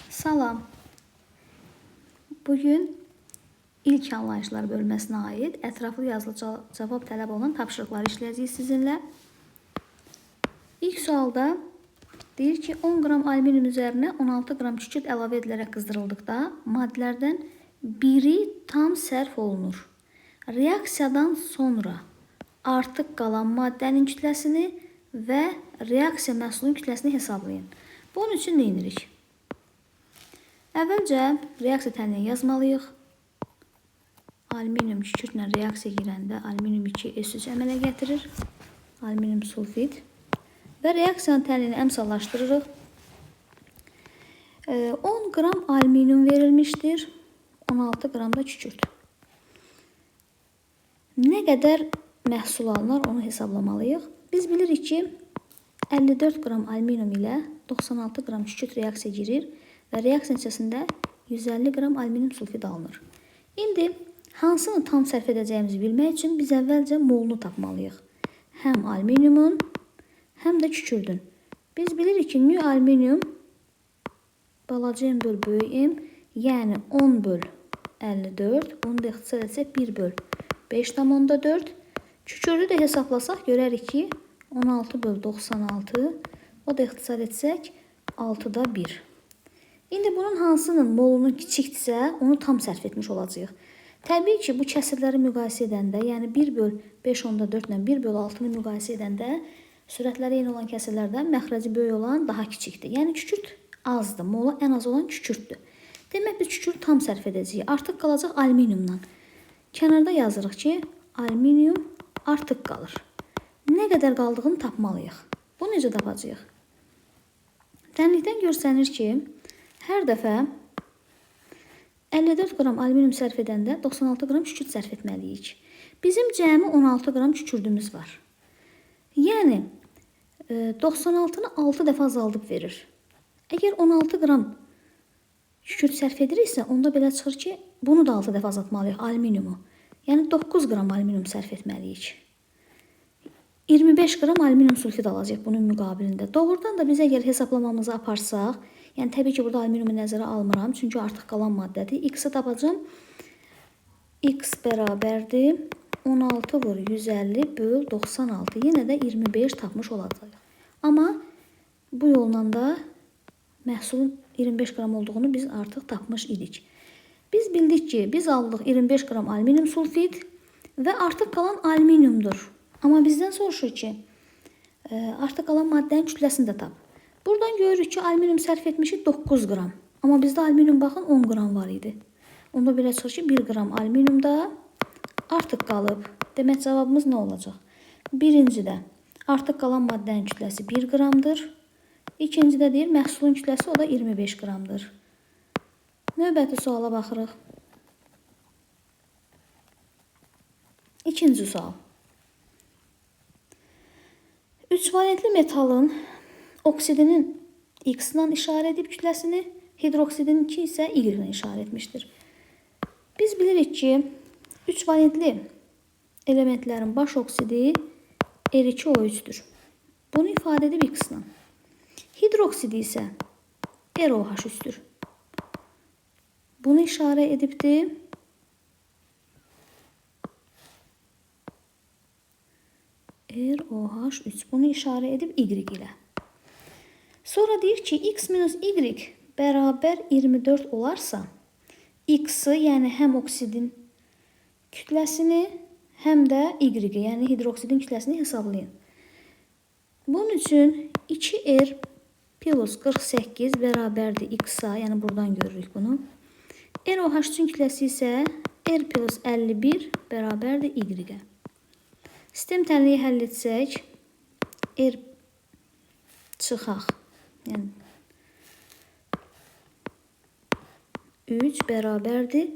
Salam. Bugün ilk anlayışlar bölməsinə aid ətraflı yazılı cavab tələb olunan tapşırıqları işləyəcəyik sizinlə. İlk sualda deyir ki, 10 qram alüminium üzərinə 16 qram kükürt əlavə edilərək qızdırıldıqda maddələrdən biri tam sərf olunur. Reaksiyadan sonra artıq qalan maddənin kütləsini və reaksiya məhsulunun kütləsini hesablayın. Bunun üçün nə edirik? Əvvəlcə reaksiya tənliyini yazmalıyıq. Alüminium kükürtlə reaksiya girəndə alüminium 2 S3 əmələ gətirir. Alüminium sulfid. Və reaksiyanın tənliyini əmsallaşdırırıq. 10 qram alüminium verilmişdir. 16 qram da kükürt. Nə qədər məhsul alınır onu hesablamalıyıq. Biz bilirik ki 54 qram alüminium ilə 96 qram kükürt reaksiya girir. Və reaksiya nəticəsində 150 qram alüminium sulfid alınır. İndi hansını tam sərf edəcəyimizi bilmək üçün biz əvvəlcə molunu tapmalıyıq. Həm alüminiumun, həm də kükürdün. Biz bilirik ki, nü alüminium balaca m böl böyük m, yəni 10 böl 54, onu da ixtisar etsək 1 böl 5,4. Kükürdü də hesablasaq görərik ki, 16 böl 96, o da ixtisar etsək 6'da 1. İndi bunun hansının molunun kiçikdirsə, onu tam sərf etmiş olacağıq. Təbii ki, bu kəsirləri müqayisə edəndə, yəni 1 böl 5,4 ilə 1 böl 6-nı müqayisə edəndə, sürətləri eyni olan kəsirlərdən məxrəci böyük olan daha kiçikdir. Yəni kükürt azdır, molu ən az olan kükürtdür. Demək biz kükürt tam sərf edəcəyik. Artıq qalacaq alüminiumdan. Kənarda yazırıq ki, alüminium artıq qalır. Nə qədər qaldığını tapmalıyıq. Bu necə tapacağıq? Tənlikdən görsənir ki, hər dəfə 54 qram alüminium sərf edəndə 96 qram kükürt sərf etməliyik. Bizim cəmi 16 qram kükürdümüz var. Yəni 96-nı 6 dəfə azaldıb verir. Əgər 16 qram kükürt sərf ediriksə, onda belə çıxır ki, bunu da 6 dəfə azaltmalıyıq alüminiumu. Yəni 9 qram alüminium sərf etməliyik. 25 qram alüminium sulfid alacaq bunun müqabilində. Doğrudan da biz əgər hesablamamızı aparsaq, yəni təbii ki, burada alüminiumu nəzərə almıram, çünki artıq qalan maddədir. X-i tapacağım. X bərabərdir 16 vur 150 böl 96. Yenə də 25 tapmış olacaq. Amma bu yolla da məhsulun 25 qram olduğunu biz artıq tapmış idik. Biz bildik ki, biz aldıq 25 qram alüminium sulfid və artıq qalan alüminiumdur. Amma bizdən soruşur ki, artıq qalan maddənin kütləsini də tap. Buradan görürük ki, alüminium sərf etmişik 9 qram. Amma bizdə alüminium baxın 10 qram var idi. Onda belə çıxır ki, 1 qram alüminium da artıq qalıb. Demək cavabımız nə olacaq? Birincidə artıq qalan maddənin kütləsi 1 qramdır. İkincidə deyir, məhsulun kütləsi o da 25 qramdır. Növbəti suala baxırıq. İkinci sual. 3 valentli metalın oksidinin X-la işarə edib kütləsini, hidroksidinin 2 isə Y-la işarə etmişdir. Biz bilirik ki, 3 valentli elementlərin baş oksidi R2O3'dür. Bunu ifadə edib X-la. Hidroksidi isə ROH3'dür. Bunu işarə edibdir ROH3. Bunu işarə edib Y ilə. Sonra deyir ki, X minus Y bərabər 24 olarsa, X-ı, yəni həm oksidin kütləsini, həm də Y-i, yəni hidroksidin kütləsini hesablayın. Bunun üçün 2R plus 48 bərabərdir X-a, yəni buradan görürük bunu. ROH3-ün kütləsi isə R plus 51 bərabərdir Y-ə. Sistem tənliyi həll etsək, R çıxaq. Yəni 3 bərabərdir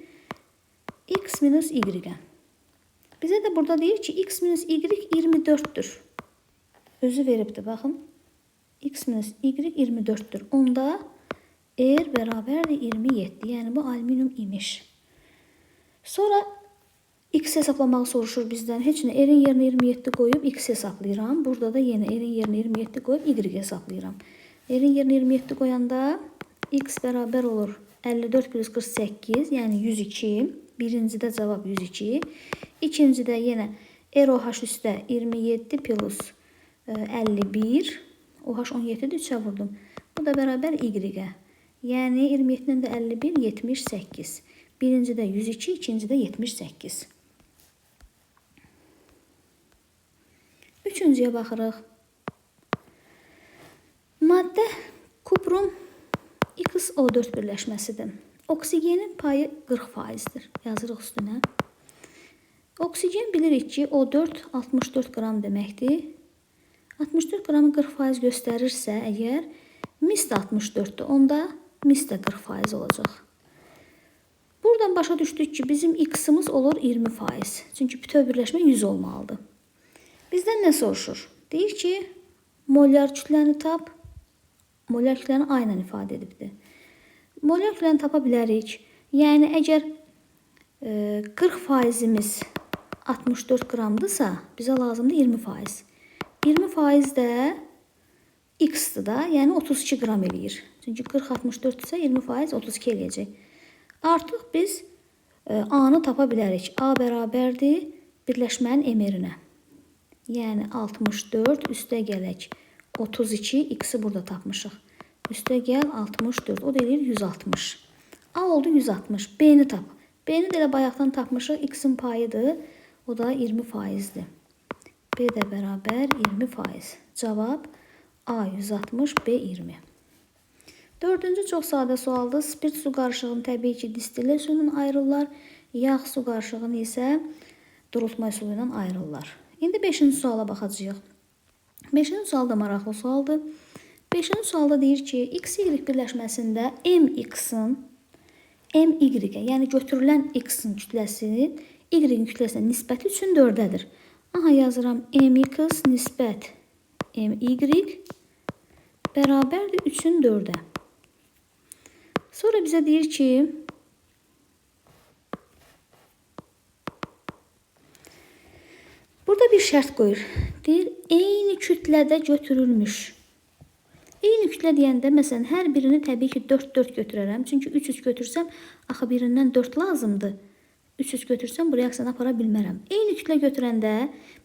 X minus Y-ə. Bizə də burada deyir ki, X minus Y 24'dür. Özü veribdir, baxın. X minus Y 24'dür. Onda R bərabərdir 27. Yəni bu alüminium imiş. Sonra X hesablamağı soruşur bizdən. Heç nə, R-in yerinə 27 qoyub X hesablayıram. Burada da yenə R-in yerinə 27 qoyub Y hesablayıram. R-in yerinə 27 qoyanda X bərabər olur 54 plus 48, yəni 102. Birincidə cavab 102. İkincidə yenə ROH üstə 27 plus 51. OH 17-dir, 3-ə vurdum. Bu da bərabər Y-ə. Yəni 27-dən də 51, 78. Birincidə 102, ikincidə 78. Üçüncüyə baxırıq. Maddə kuprum XO4 birləşməsidir. Oksigenin payı 40%dir. Yazırıq üstünə. Oksigen bilirik ki, O4 64 qram deməkdir. 64 qramı 40% göstərirsə, əgər mis də 64-dür, onda mis də 40% olacaq. Buradan başa düşdük ki, bizim X-ımız olur 20%. Çünki bütöv birləşmə 100 olmalıdır. Bizdən nə soruşur? Deyir ki, molyar kütləni tap. Molyar kütləni A ilə ifadə edibdir. Molyar kütləni tapa bilərik. Yəni, əgər 40%-imiz 64 qramdırsa, bizə lazımdır 20%. 20% də X-dır da, yəni 32 qram eləyir. Çünki 40-64 isə 20% 32 eləyəcək. Artıq biz A-nı tapa bilərik. A bərabərdir birləşmənin emerinə. Yəni 64 üstə gələk 32, X-i burada tapmışıq. Üstə gəl 64, o da eləyir 160. A oldu 160, B-ni tap. B-ni də elə bayaqdan tapmışıq, X-in payıdır, o da 20%-dir. B də bərabər 20%. Cavab A 160, B 20. Dördüncü çox sadə sualdır. Spirt su qarışığını təbii ki, distillə üsulu ilə ayrılırlar. Yağ su qarışığını isə durultma üsulu ilə ayrılırlar. İndi 5-ci suala baxacağıq. 5-ci sual da maraqlı sualdır. 5-ci sualda deyir ki, X-Y birləşməsində MX-in MY-ə, yəni götürülən X-in kütləsi Y-in kütləsinə nisbəti 3-ün 4-dədir. Aha, yazıram MX nisbət MY bərabərdir 3-ün 4-ə. Sonra bizə deyir ki, burada bir şərt qoyur. Deyir, eyni kütlədə götürülmüş. Eyni kütlə deyəndə, məsələn, hər birini təbii ki, 4-4 götürərəm. Çünki 3-3 götürsəm, axı birindən 4 lazımdır. 3-3 götürsəm, bu reaksiyanı apara bilmərəm. Eyni kütlə götürəndə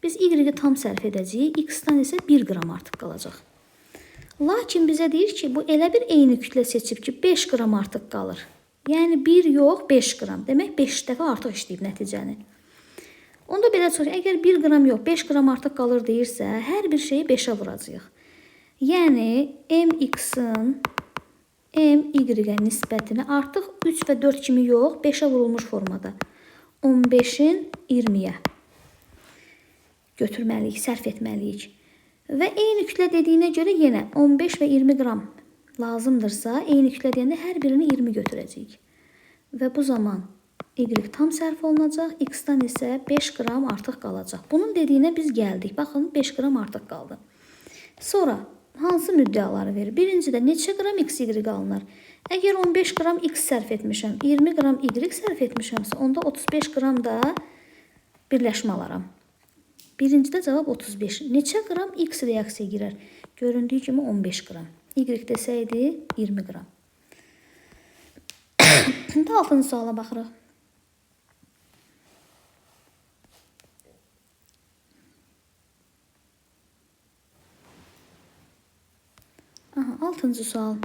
biz Y-i tam sərf edəcəyik. X-dan isə 1 qram artıq qalacaq. Lakin bizə deyir ki, bu elə bir eyni kütlə seçib ki, 5 qram artıq qalır. Yəni 1 yox, 5 qram. Demək, 5 dəfə artıq işləyib nəticəni. Onda belə çıxır, əgər 1 qram yox, 5 qram artıq qalır deyirsə, hər bir şeyi 5-ə vuracağıq. Yəni, MX-in MY-ə nisbətini artıq 3 və 4 kimi yox, 5-ə vurulmuş formada. 15-in 20-yə götürməliyik, sərf etməliyik. Və eyni kütlə dediyinə görə yenə 15 və 20 qram lazımdırsa, eyni kütlə deyəndə hər birini 20 götürəcəyik. Və bu zaman Y tam sərf olunacaq, X-dan isə 5 qram artıq qalacaq. Bunun dediyinə biz gəldik. Baxın, 5 qram artıq qaldı. Sonra hansı müddəaları verir? Birincidə neçə qram X, Y alınır? Əgər 15 qram X sərf etmişəm, 20 qram Y sərf etmişəmsə, onda 35 qram da birləşmə alaram. Birincidə cavab 35. Neçə qram X reaksiyaya girər? Göründüyü kimi 15 qram. Y desəydi 20 qram. İndi 6-cı suala baxırıq. Aha, 6-cı sual.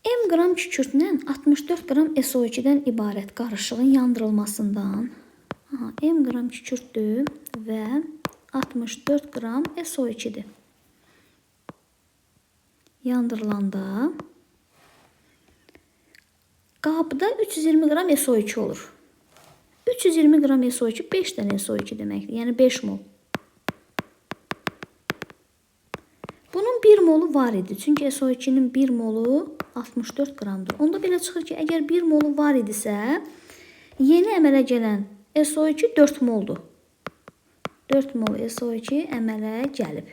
M qram kükürtlə 64 qram SO2-dən ibarət qarışığın yandırılmasından M qram kükürtdür və 64 qram SO2-dir. Yandırılanda qabda 320 qram SO2 olur. 320 qram SO2 5 dənə SO2 deməkdir. Yəni 5 mol. Bunun 1 molu var idi. Çünki SO2-nin 1 molu 64 qramdır. Onda belə çıxır ki, əgər 1 molu var idisə, yeni əmələ gələn SO2 4 moldur. 4 mol SO2 əmələ gəlib.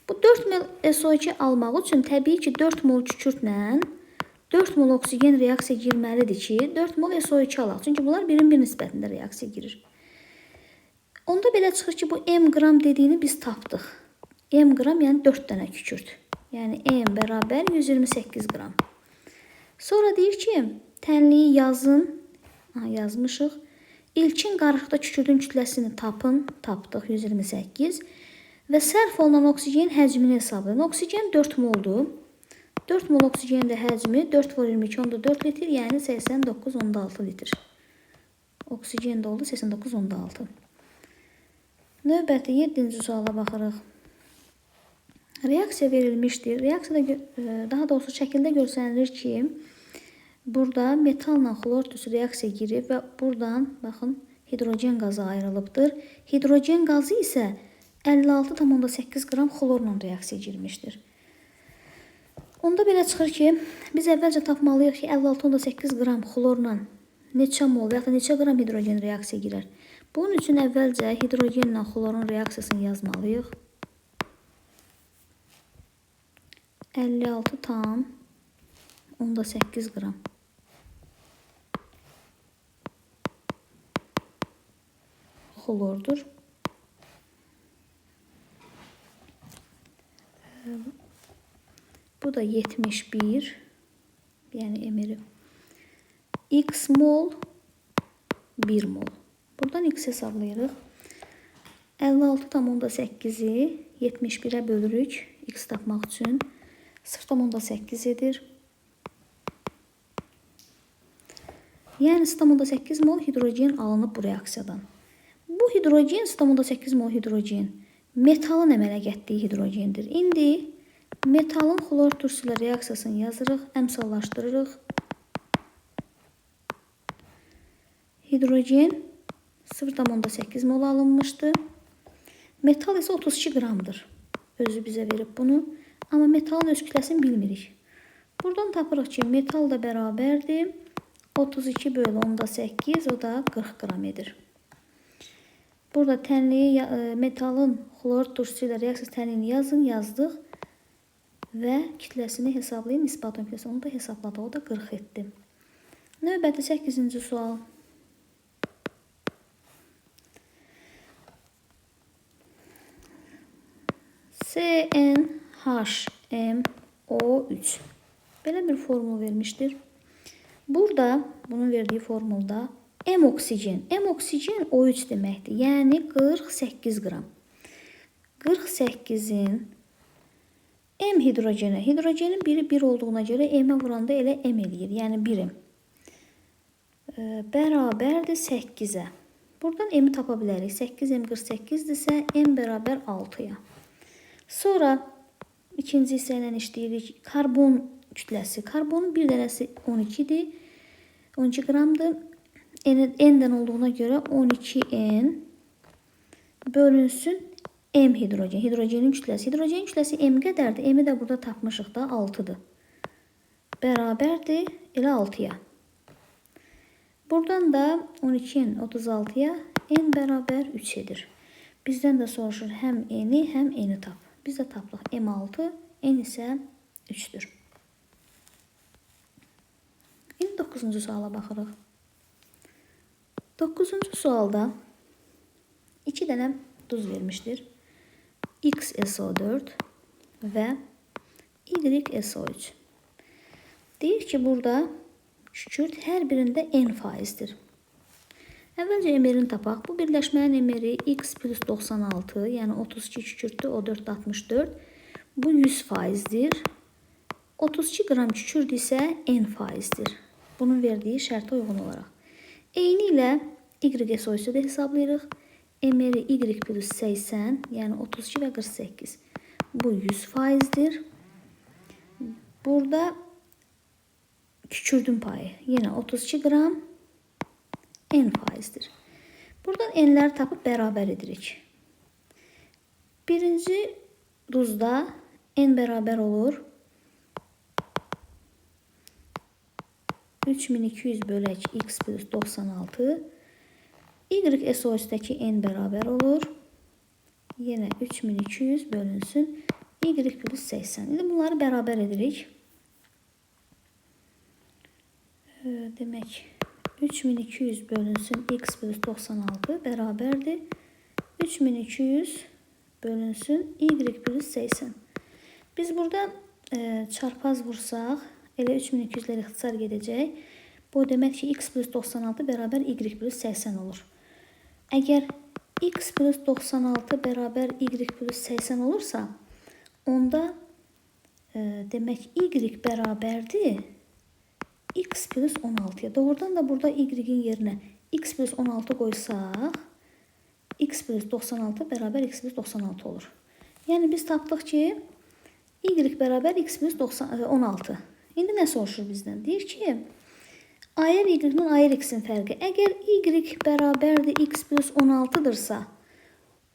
Bu 4 mol SO2 almaq üçün təbii ki, 4 mol kükürtlə 4 mol oksigen reaksiya girməlidir ki, 4 mol SO2 alaq. Çünki bunlar birin bir nisbətində reaksiya girir. Onda belə çıxır ki, bu M qram dediyini biz tapdıq. M qram yəni 4 dənə kükürt. Yəni M bərabər 128 qram. Sonra deyir ki, tənliyi yazın. Yazmışıq. İlkin qarışıqda kükürdün kütləsini tapın. Tapdıq 128. Və sərf olunan oksigen həcmini hesablayın. Oksigen 4 moldur. 4 mol oksigenin də həcmi 4,22,4 litr, yəni 89,6 litr. Oksigen də oldu 89,6. Növbəti 7-ci suala baxırıq. Reaksiya verilmişdir. Reaksiyada daha doğrusu şəkildə görsənilir ki, burada metalla xlor tüsü reaksiya girib və buradan baxın hidrogen qazı ayrılıbdır. Hidrogen qazı isə 56,8 qram xlorla reaksiya girmişdir. Onda belə çıxır ki, biz əvvəlcə tapmalıyıq ki, 56,8 qram xlorla neçə mol və ya da neçə qram hidrogen reaksiya girər. Bunun üçün əvvəlcə hidrogenlə xlorun reaksiyasını yazmalıyıq. 56,8 qram. Xlordur. Bu da 71. Yəni emiri. X mol 1 mol. Buradan X hesablayırıq. 56,8-i 71-ə bölürük. X tapmaq üçün 0,8 edir. Yəni 0,8 mol hidrogen alınıb bu reaksiyadan. Bu hidrogen 0,8 mol hidrogen metalın əmələ getdiyi hidrogendir. İndi metalın xlor turşu ilə reaksiyasını yazırıq, əmsallaşdırırıq. Hidrogen 0,8 mol alınmışdır. Metal isə 32 qramdır. Özü bizə verib bunu. Amma metalın öz kütləsini bilmirik. Buradan tapırıq ki, metal da bərabərdir. 32 bölü 10,8, o da 40 qram edir. Burada tənliyi, metalın xlor turşusu ilə reaksiya tənliyini yazın, yazdıq. Və kütləsini hesablayın, nisbat kütləsini onu da hesabladıq, o da 40 etdi. Növbəti 8-ci sual. CnHmO3 belə bir formul vermişdir. Burada, bunun verdiği formulda M oksigen. M oksigen O3 deməkdir. Yəni 48 qram. 48-in M hidrogenə. Hidrogenin biri 1 olduğuna görə M-ə vuranda elə M eləyir. Yəni 1M. Bərabərdir 8-ə. Buradan M-i tapa bilərik. 8M 48-dirsə M bərabər 6-ya. Sonra ikinci hissə ilə işləyirik. Karbon kütləsi. Karbonun bir dənəsi 12-dir. 12 qramdır. N-dən olduğuna görə 12N bölünsün M hidrogen. Hidrogenin kütləsi. Hidrogenin kütləsi M qədərdir. M-i də burada tapmışıq da 6-dır. Bərabərdir elə 6-ya. Buradan da 12N 36-ya N bərabər 3 edir. Bizdən də soruşur həm N-i, həm N-i tap. Biz də tapdıq M6, N isə 3-dür. İndi 9-cu suala baxırıq. 9-cu sualda 2 dənə duz vermişdir. XSO4 və YSO3. Deyir ki, burada kükürt hər birində N faizdir. Əvvəlcə emerini tapaq. Bu birləşmənin emeri X plus 96, yəni 32 kükürtdür, o 4 64. Bu 100 faizdir. 32 qram kükürt isə N faizdir. Bunun verdiyi şərtə uyğun olaraq. Eyni ilə YSO3-ü də hesablayırıq. Emeri Y plus 80, yəni 32 və 48. Bu 100 faizdir. Burada kükürdün payı, yenə 32 qram N faizdir. Buradan N'ləri tapıb bərabər edirik. Birinci duzda N bərabər olur 3200 bölək X plus 96. YSO3-dəki N bərabər olur. Yenə 3200 bölünsün Y plus 80. İndi bunları bərabər edirik. Demək 3200 bölünsün X plus 96 bərabərdir 3200 bölünsün Y plus 80. Biz burada çarpaz vursaq, elə 3200-lər ixtisar gedəcək. Bu demək ki, x plus 96 bərabər y plus 80 olur. Əgər x plus 96 bərabər y plus 80 olursa, onda demək y bərabərdir x plus 16-ya. Doğrudan da burada y-in yerinə x plus 16 qoysaq, x plus 96 bərabər x plus 96 olur. Yəni biz tapdıq ki, y bərabər x plus 16. İndi nə soruşur bizdən? Deyir ki, ayır y-nin ayır x-in fərqi. Əgər y bərabərdir x plus 16-dırsa,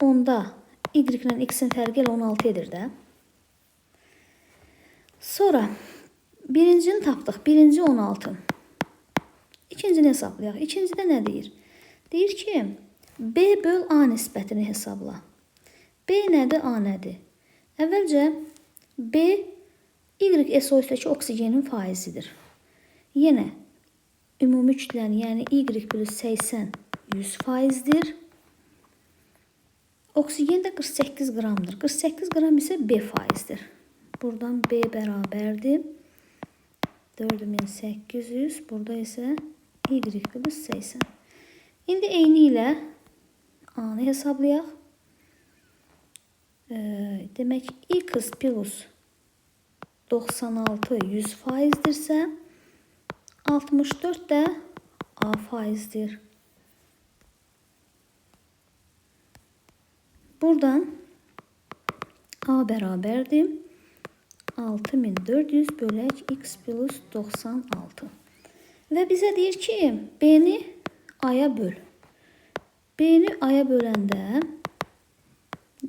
onda y-nin x-in fərqi ilə 16 edir də. Sonra birincini tapdıq. Birinci 16. İkincini hesablayaq. İkincidə nə deyir? Deyir ki, b böl a nisbətini hesabla. B nədir, a nədir? Əvvəlcə b y SO2-dəki oksigenin faizidir. Yenə ümumi kütlənin, yəni y plus 80 100%dir. Oksigen də 48 qramdır. 48 qram isə b faizdir. Buradan b bərabərdir 4800, burada isə y plus 80. İndi eyni ilə a-nı hesablayaq. Demək, x plus 96 100%dirsə, 64 də a faizdir. Buradan a bərabərdir 6400 bölək x plus 96. Və bizə deyir ki, b-ni a-ya böl. B-ni a-ya böləndə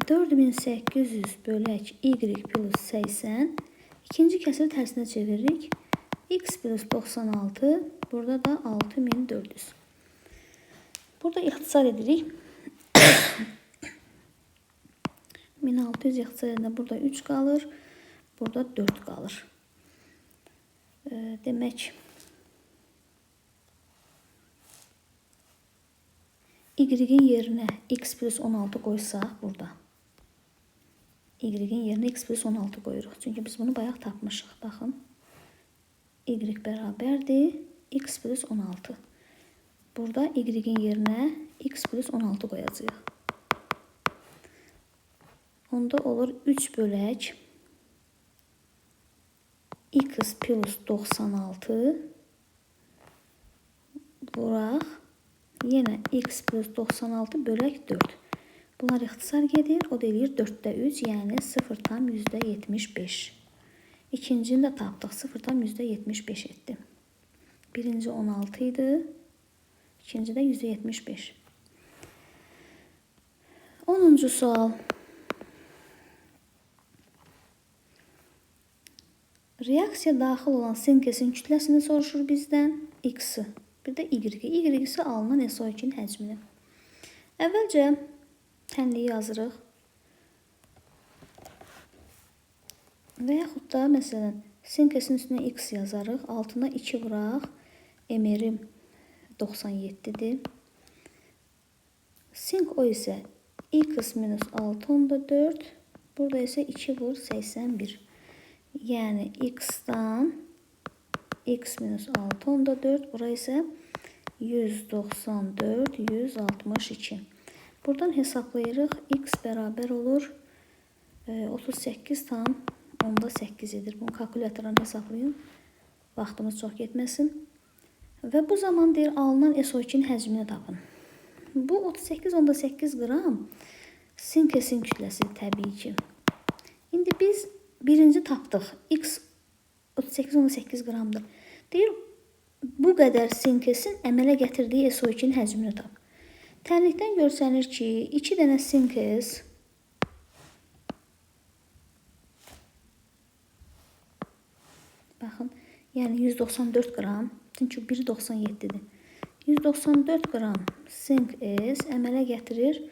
4800 bölək y plus 80. İkinci kəsiri tərsinə çeviririk. X plus 96. Burada da 6400. Burada ixtisar edirik. 1600 ixtisar edəndə burada 3 qalır. Burada 4 qalır. Demək, y-in yerinə x plus 16 qoysaq burada. Y-in yerinə x plus 16 qoyuruq. Çünki biz bunu bayaq tapmışıq. Baxın. Y bərabərdir x plus 16. Burada y-in yerinə x plus 16 qoyacağıq. Onda olur 3 bölək x plus 96 vuraq. Yenə x plus 96 bölək 4. Bunlar ixtisar gedir. O da eləyir 4-də 3, yəni 0,75. İkincini də tapdıq. 0,75 etdi. Birinci 16 idi. İkinci də %75. 10-cu sual. Reaksiya daxil olan sinkesin kütləsini soruşur bizdən. X-i. Bir də y. Y-si alınan SO2-nin həcmini. Əvvəlcə tənliyi yazırıq. Və yaxud da, məsələn, sinkesin üstünə x yazarıq. Altına 2 vuraq. MR 97-dir. Sink o isə x minus 6,4. Burada isə 2 vur 81. Yəni x-dan x minus 6,4. Bura isə 194, 162. Buradan hesablayırıq. X bərabər olur 38,8 edir. Bunu kalkulatordan hesablayın. Vaxtımız çox getməsin. Və bu zaman deyir, alınan SO2-nin həcmini tapın. Bu 38,8 qram sinkesin kütləsi təbii ki. İndi biz birinci tapdıq. X 38,8 qramdır. Deyir, bu qədər sinkesin əmələ gətirdiyi SO2-nin həcmini tap. Tənlikdən görsənir ki, 2 dənə sinkes baxın, yəni 194 qram, çünki 1,97-dir. 194 qram sinkes əmələ gətirir,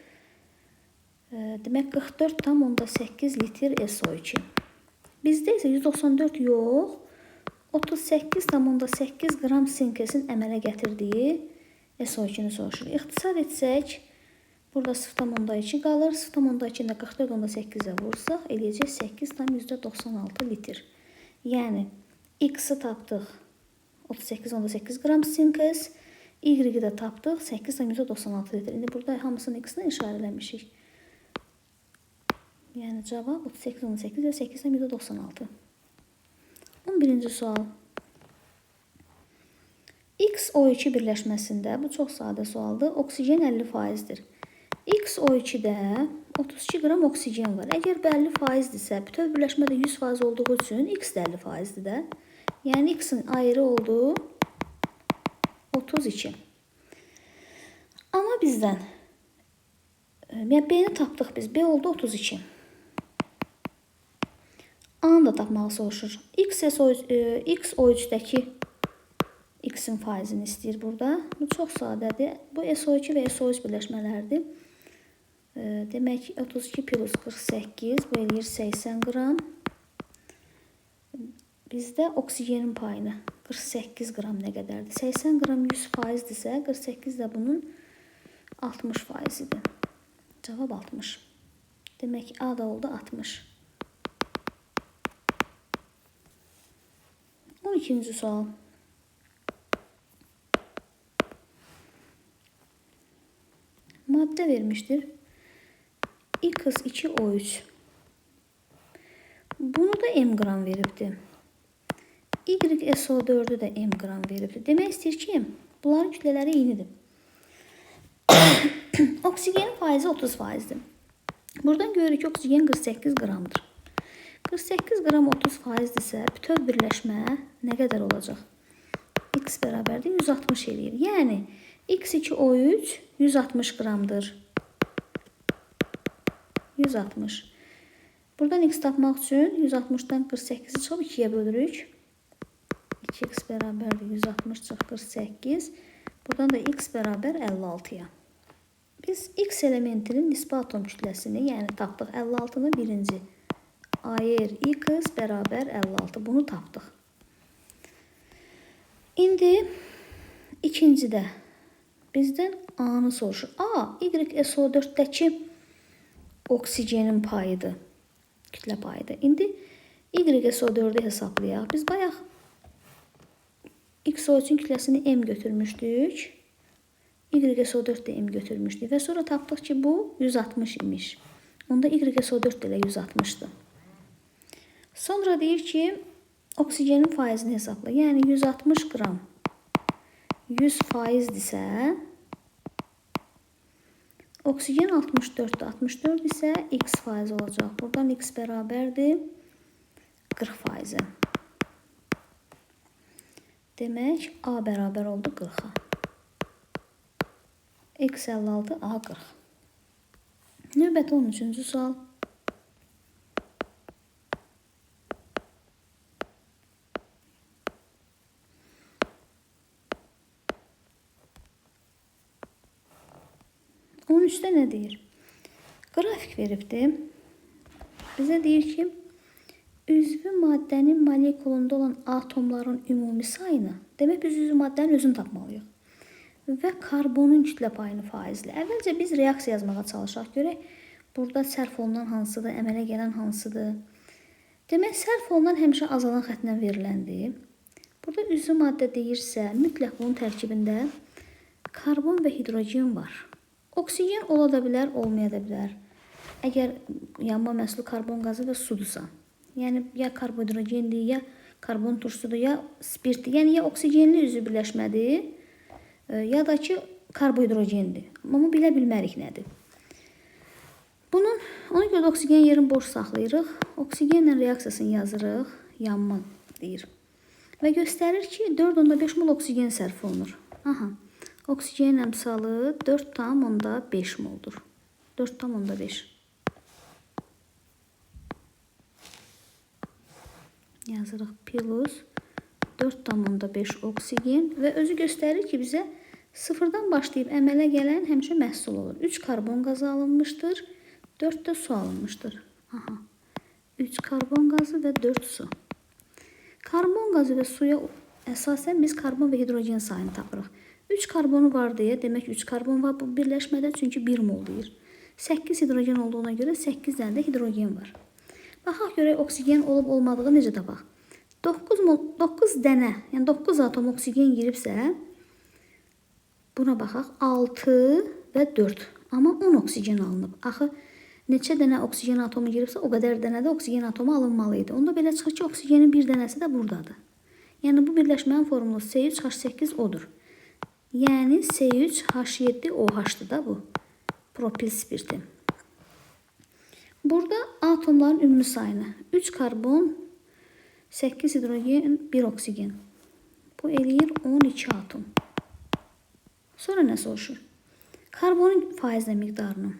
demək 44,8 litr SO2. Bizdə isə 194 yox, 38,8 qram sinkesin əmələ gətirdiyi SO2-ni soruşur. İxtisar etsək, Burada 0,2 qalır. 0,2-ni də 44,8-ə vursaq, eləyəcək 8,96 litr. Yəni, X-i tapdıq 38,8 qram sinkes, Y-i də tapdıq 8,96 litr. İndi burada hamısını X-lə işarələmişik. Yəni, cavab 38,8 və 8,96. 11-ci sual. X O2 birləşməsində, bu çox sadə sualdır, oksigen 50%dir. X O2-də 32 qram oksigen var. Əgər bu 50%dirsə, bütöv birləşmədə 100% olduğu üçün X də 50%dir də. Yəni, X-in ayrı olduğu 32. Amma bizdən, B-ni tapdıq biz, B oldu 32. A-nı da tapmağı soruşur. X O3-dəki X-in faizini istəyir burada. Bu çox sadədir. Bu SO2 və SO3 birləşmələrdir. Demək, 32 plus 48, bu eləyir 80 qram. Bizdə oksigenin payını 48 qram nə qədərdir? 80 qram 100%dirsə, 48 də bunun 60%-idir. Cavab 60. Demək, A da oldu 60. 12-ci sual. Maddə vermişdir. X2O3. Bunu da M qram veribdir. YSO4-ü də M qram veribdir. Demək istəyir ki, bunların kütlələri eynidir. Oksigenin faizi 30%dir. Buradan görürük ki, oksigen 48 qramdır. 48 qram 30%dirsə, bütöv birləşmə nə qədər olacaq? X bərabərdir 160 eləyir. Yəni, X2O3 160 qramdır. 160. Buradan X tapmaq üçün 160-dan 48-i çıxıb 2-yə bölürük. 2X bərabərdir 160 çıx 48. Buradan da X bərabər 56-ya. Biz X elementinin nisbi atom kütləsini, yəni tapdıq 56-nı birinci. Ayır X bərabər 56. Bunu tapdıq. İndi ikincidə bizdən A-nı soruşur. A, YSO4-dəki oksigenin payıdır. Kütlə payıdır. İndi YSO4-ü hesablayaq. Biz bayaq XO3-ün kütləsini M götürmüşdük. YSO4 də M götürmüşdük. Və sonra tapdıq ki, bu 160 imiş. Onda YSO4 də 160-dır. Sonra deyir ki, oksigenin faizini hesabla. Yəni 160 qram 100%dirsə, oksigen 64'dür. 64 isə X faiz olacaq. Buradan X bərabərdir 40%. Demək, A bərabər oldu 40-a. X 56, A 40. Növbəti 13-cü sual. Onun üstə nə deyir? Qrafik veribdir. Bizə deyir ki, üzvü maddənin molekulunda olan atomların ümumi sayını, demək biz üzvü maddənin özünü tapmalıyıq. Və karbonun kütlə payını faizli. Əvvəlcə biz reaksiya yazmağa çalışaq. Görək, burada sərf olunan hansıdır, əmələ gələn hansıdır. Demək, sərf olunan həmişə azalan xətlə veriləndir. Burada üzvü maddə deyirsə, mütləq bunun tərkibində karbon və hidrogen var. Oksigen ola da bilər, olmaya da bilər. Əgər yanma məhsulu karbon qazı və sudursa. Yəni, ya karbohidrogendir, ya karbon turşusudur, ya spirtdir. Yəni, ya oksigenli üzvü birləşmədir, ya da ki, karbohidrogendir. Amma bilə bilmərik nədir. Ona görə də oksigen yerini boş saxlayırıq. Oksigenlə reaksiyasını yazırıq. Yanma deyir. Və göstərir ki, 4,5 mol oksigen sərf olunur. Aha. Oksigenin əmsalı 4,5 moldur. 4,5. Yazırıq plus 4,5 oksigen və özü göstərir ki, bizə sıfırdan başlayıb əmələ gələn həmişə məhsul olur. 3 karbon qazı alınmışdır, 4 də su alınmışdır. Aha. 3 karbon qazı və 4 su. Karbon qazı və suya əsasən biz karbon və hidrogen sayını tapırıq. 3 karbonu var deyə, demək 3 karbon var bu birləşmədə, çünki 1 mol deyir. 8 hidrogen olduğuna görə 8 dənə də hidrogen var. Baxaq görək oksigen olub olmadığı necə tapaq. 9 dənə, yəni 9 atom oksigen giribsə, buna baxaq 6 və 4. Amma 10 oksigen alınıb. Axı neçə dənə oksigen atomu giribsə, o qədər dənə də oksigen atomu alınmalı idi. Onda belə çıxır ki, oksigenin bir dənəsi də buradadır. Yəni bu birləşmənin formulu C3H8 odur. Yəni C3H7OH-dır da bu. Propil spirti. Burada atomların ümumi sayını 3 karbon, 8 hidrogen, 1 oksigen. Bu eləyir 12 atom. Sonra nə soruşur? Karbonun faizlə miqdarını.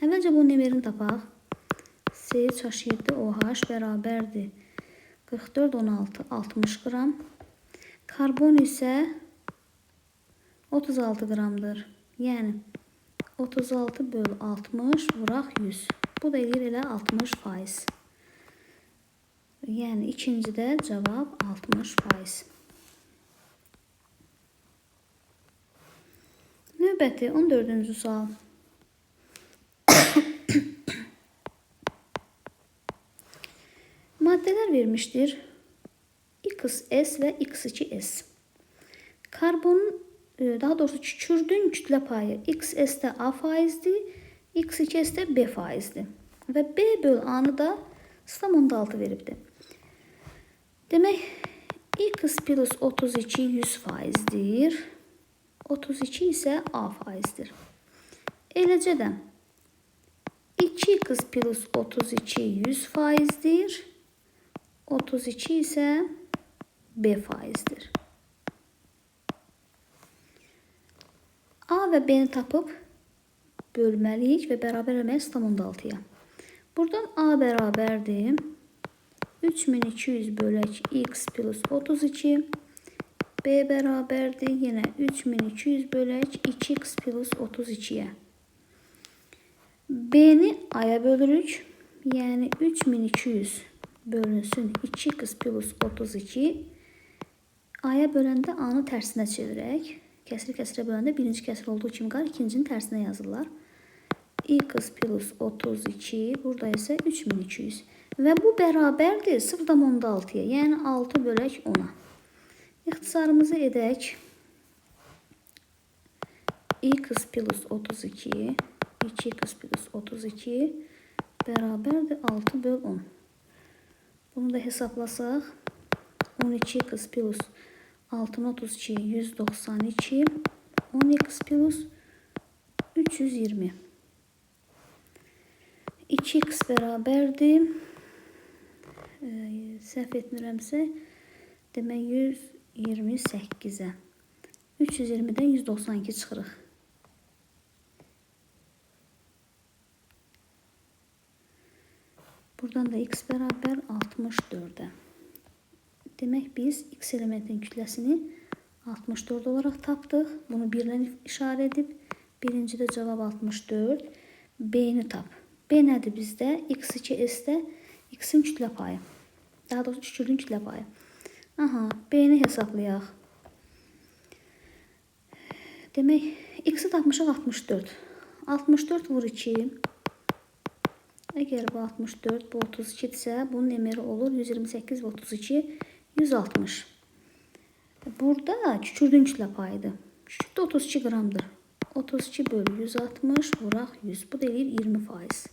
Əvvəlcə bunun emerini tapaq. C3H7OH bərabərdir 44, 16, 60 qram. Karbon isə 36 qramdır. Yəni 36 böl 60 vuraq 100. Bu da eləyir elə 60%. Yəni ikincidə cavab 60%. Növbəti 14-cü sual. Maddələr vermişdir. XS və X2S. Karbonun, daha doğrusu kükürdün kütlə payı XS-də A faizdir, X2S-də B faizdir. Və B böl A-nı da 6 veribdir. Demək, X plus 32 100%dir. 32 isə A faizdir. Eləcə də 2x plus 32 100%dir. 32 isə B faizdir. A və B-ni tapıb bölməliyik və bərabər eləməliyik 6-ya. Buradan A bərabərdir 3200 bölək x plus 32. B bərabərdir yenə 3200 bölək 2x plus 32-yə. B-ni A-ya bölürük. Yəni 3200 bölünsün 2x plus 32. A-ya böləndə A-nı tərsinə çevirək. Kəsir-kəsirə böləndə birinci kəsir olduğu kimi qalır, ikincinin tərsinə yazırlar. X plus 32, burada isə 3200. Və bu bərabərdir 0,6-ya, yəni 6 bölək 10-a. İxtisarımızı edək. X plus 32, 2x plus 32 bərabərdir 6 böl 10. Bunu da hesablasaq. 12x plus 6'ın 32, 192, 10x plus 320. 2x bərabərdir. Səhv etmirəmsə, demək 128-ə. 320-dən 192 çıxırıq. Buradan da x bərabər 64-ə. Demək, biz x elementin kütləsini 64 olaraq tapdıq. Bunu 1 ilə işarə edib. Birincidə cavab 64. B-ni tap. B nədir bizdə? X2S-də x-in kütlə payı. Daha doğrusu kükürdün kütlə payı. Aha, B-ni hesablayaq. Demək, x-i tapmışıq 64. 64 vur 2. Əgər bu 64, bu 32-dirsə, bunun emeri olur 128 və 32, 160. Burada kükürdün kütlə payıdır. Kükürd 32 qramdır. 32 bölü 160 vuraq 100. Bu da eləyir 20%.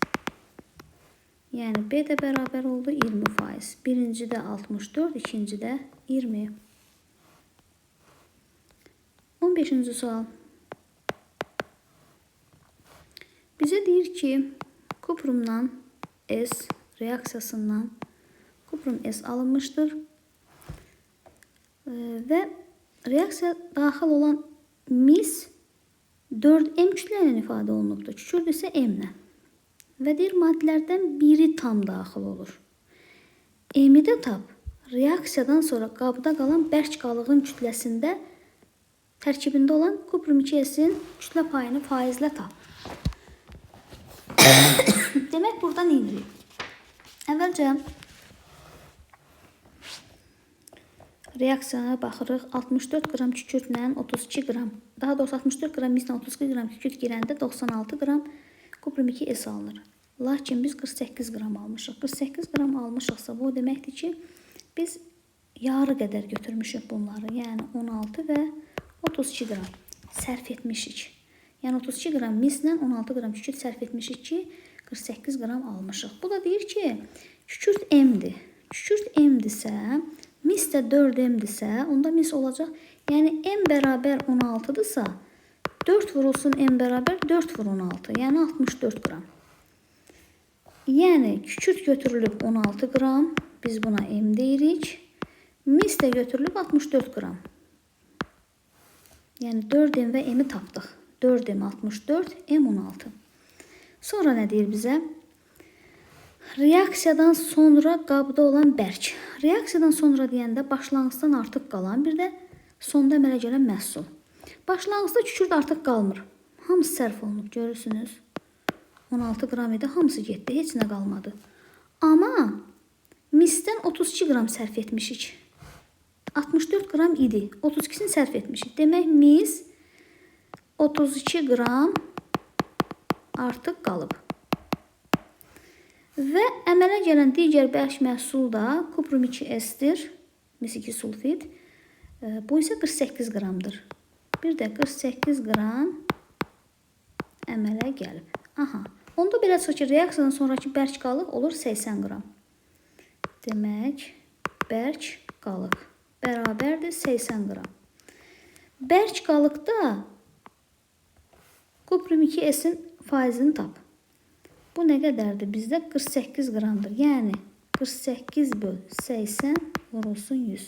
Yəni B də bərabər oldu 20%. Birincidə 64, ikincidə 20. 15-ci sual. Bizə deyir ki, kuprumdan S reaksiyasından kuprum S alınmışdır. Və reaksiya daxil olan mis 4M kütlə ilə ifadə olunubdur. Kükürd isə M-lə. Və deyir, maddələrdən biri tam daxil olur. M-i də tap. Reaksiyadan sonra qabda qalan bərk qalığın kütləsində tərkibində olan kuprum 2S-in kütlə payını faizlə tap. Demək, buradan inirik. Əvvəlcə reaksiyona baxırıq. 64 qram kükürtlə 32 qram, daha doğrusu 64 qram mislə 32 qram kükürt girəndə 96 qram kuprum 2S alınır. Lakin biz 48 qram almışıq. 48 qram almışıqsa bu deməkdir ki, biz yarı qədər götürmüşük bunları. Yəni 16 və 32 qram sərf etmişik. Yəni 32 qram mislə 16 qram kükürt sərf etmişik ki, 48 qram almışıq. Bu da deyir ki, kükürt M-dir. Kükürt M-dirsə, mis də 4M-dirsə, onda mis olacaq. Yəni M bərabər 16-dırsa, 4 vurulsun M bərabər 4 vur 16. Yəni 64 qram. Yəni kükürt götürülüb 16 qram, biz buna M deyirik. Mis də götürülüb 64 qram. Yəni 4M və M-i tapdıq. 4M 64, M 16. Sonra nə deyir bizə? Reaksiyadan sonra qabda olan bərk. Reaksiyadan sonra deyəndə başlanğıcdan artıq qalan, bir də sonda əmələ gələn məhsul. Başlanğıcda kükürt artıq qalmır. Hamısı sərf olunub, görürsünüz. 16 qram idi, hamısı getdi, heç nə qalmadı. Amma misdən 32 qram sərf etmişik. 64 qram idi, 32-sini sərf etmişik. Demək, mis 32 qram artıq qalıb. Və əmələ gələn digər bərk məhsul da kuprum 2S-dir, mis 2 sulfid. Bu isə 48 qramdır. Bir də 48 qram əmələ gəlib. Aha. Onda belə çıxır ki, reaksiyadan sonraki bərk qalıq olur 80 qram. Demək, bərk qalıq bərabərdir 80 qram. Bərk qalıqda kuprum 2S-in faizini tap. Bu nə qədərdir? Bizdə 48 qramdır. Yəni 48 böl 80 vurulsun 100.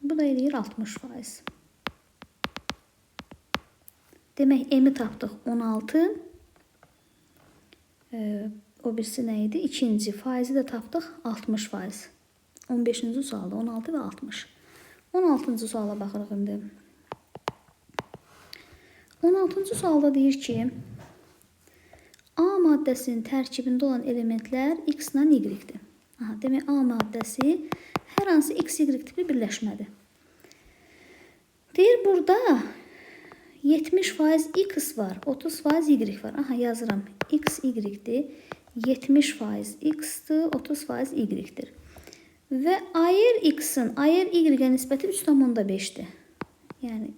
Bu da eləyir 60%. Demək, M-i tapdıq 16. O birisi nə idi? İkinci faizi də tapdıq 60%. 15-ci sualda 16 və 60. 16-cı suala baxırıq indi. 16-cı sualda deyir ki, A maddəsinin tərkibində olan elementlər X ilə Y-dir. Demək, A maddəsi hər hansı X-Y tipli birləşmədir. Deyir, burada 70% X var, 30% Y var. Yazıram. X, Y-dir. 70% X-dir, 30% Y-dir. Və ayır X-in ayır Y-ə nisbəti 3,5-dir. Yəni,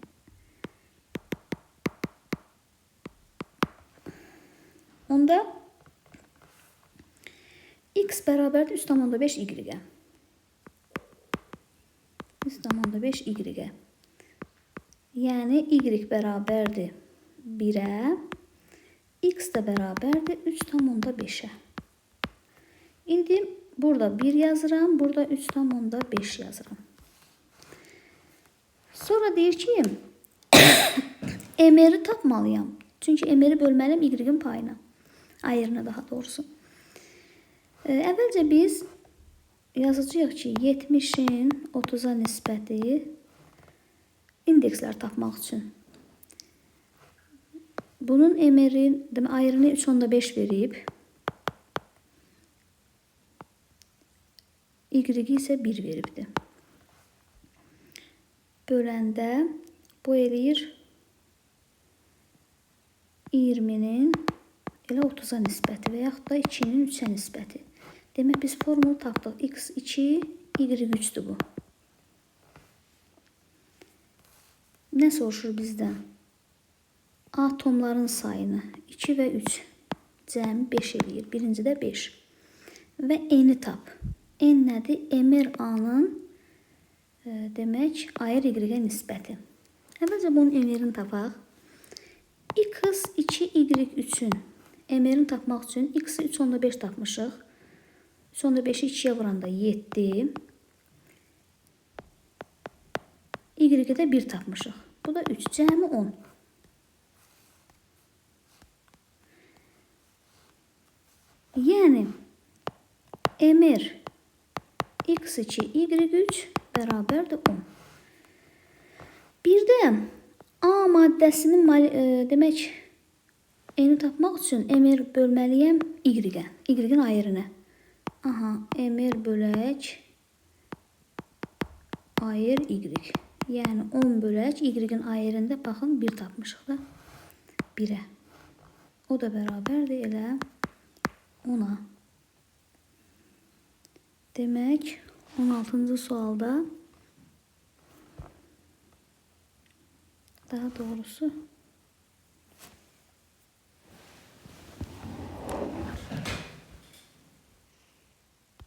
onda X bərabərdir 3,5 Y-ə. 3,5 Y-ə. Yəni, Y bərabərdir 1-ə, X də bərabərdir 3,5-ə. İndi burada 1 yazıram, burada 3,5 yazıram. Sonra deyir ki, MR-i tapmalıyam. Çünki MR-i bölməliyəm Y-in payına. Ayırına daha doğrusu. Əvvəlcə biz yazacağıq ki, 70-in 30-a nisbəti indekslər tapmaq üçün. Bunun MR-in ayrını 3,5 verib. Y-i isə 1 veribdir. Böləndə bu eləyir 20-nin elə 30-a nisbəti və yaxud da 2-nin 3-ə nisbəti. Demək, biz formulu tapdıq. X2, Y3-dür bu. Nə soruşur bizdən? Atomların sayını 2 və 3 cəmi 5 eləyir. Birincidə 5. Və N-i tap. N nədir? MR-A-nın demək, ayır Y-ə nisbəti. Əvvəlcə bunun MR-ini tapaq. X2, Y3-ün MR-ini tapmaq üçün X-i 3,5 tapmışıq. 3,5-i 2-yə vuranda 7. Y-i də 1 tapmışıq. Bu da 3. Cəmi 10. Yəni, MR X2, Y3 bərabərdir 10. Bir də A maddəsinin demək, N-i tapmaq üçün MR bölməliyəm Y-ə. Y-in ayırını. MR bölək ayır y. Yəni 10 bölək y-in ayırında baxın 1 tapmışıq da. 1-ə. O da bərabərdir elə 10-a. Demək 16-cı sualda daha doğrusu